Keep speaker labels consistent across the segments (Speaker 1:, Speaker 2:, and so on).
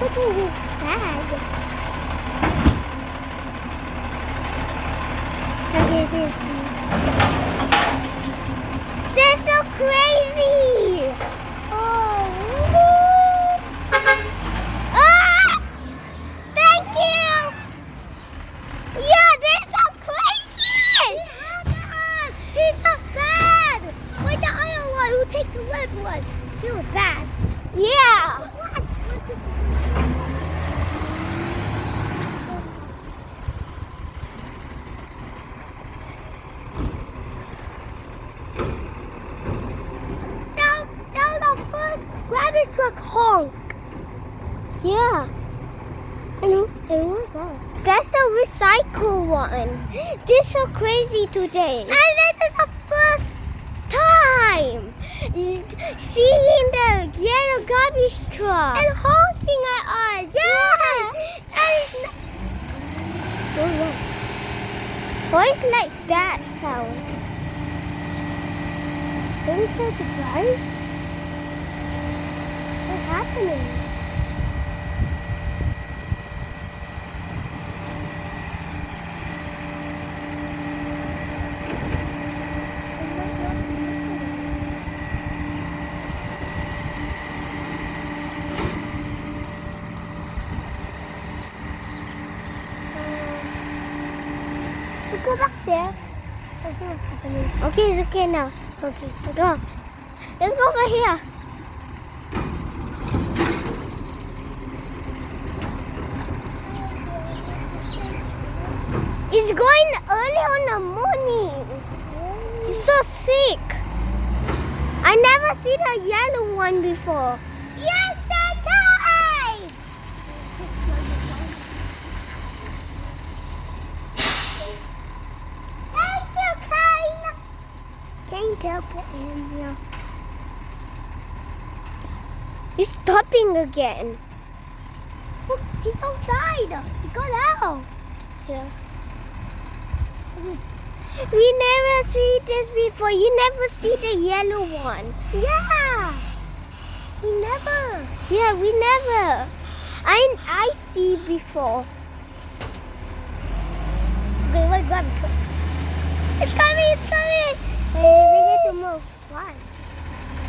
Speaker 1: What's in his bag? Look at this. They're so crazy! Oh, ah! Thank you! Yeah, they're so crazy! He's not bad! Like the other one who takes the red one. He was bad. Yeah! That was our first garbage truck honk. Yeah. I know. And what's that? That's the recycle one. This is so crazy today. And this is the first time seeing the yellow garbage truck and honking at us. Yeah. And why is like that sound? Are we trying to drive? What's happening? Let's go back there. Let's see what's happening. Okay, it's okay now. Okay, go. Let's go over here. It's going early on the morning. He's so sick. I never seen a yellow one before. Yes, I died. Thank you, Kane. Kane, teleport him here. He's stopping again. Look, he's outside. He got out. Yeah. We never see this before. You never see the yellow one. Yeah. We never. Yeah, we never. I see before. Okay, wait, grab it. It's coming, it's coming. Hey, we need to move. Why?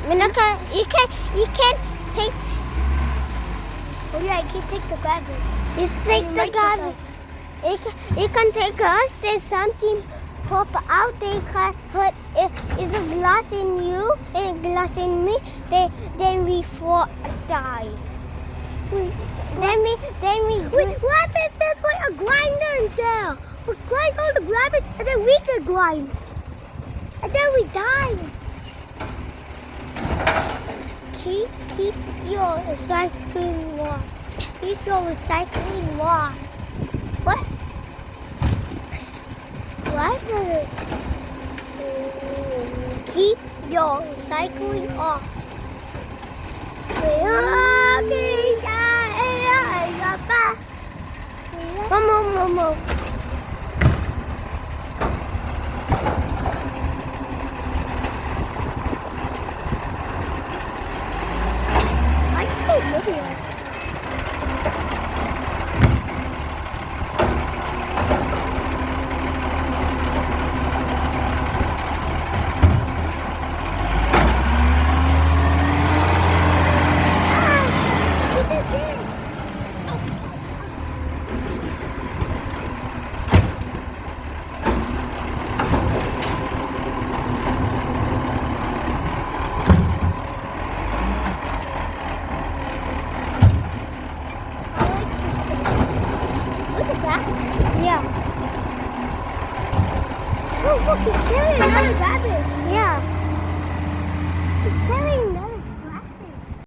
Speaker 1: We're not gonna, you can't take. Oh yeah, you can take the garbage. You take the garbage. It can take us. There's something pop out. They can hurt. It's a glass in you and a glass in me. Then we fall die. Wait, then we. Wait, what if there's like a grinder in there? We grind all the garbage and then we can grind. And then we die. Keep your recycling laws. Keep your recycling laws. What? What? Keep your recycling off. Mom. I can't video. Yeah. Oh, look, he's carrying another rabbit. Yeah.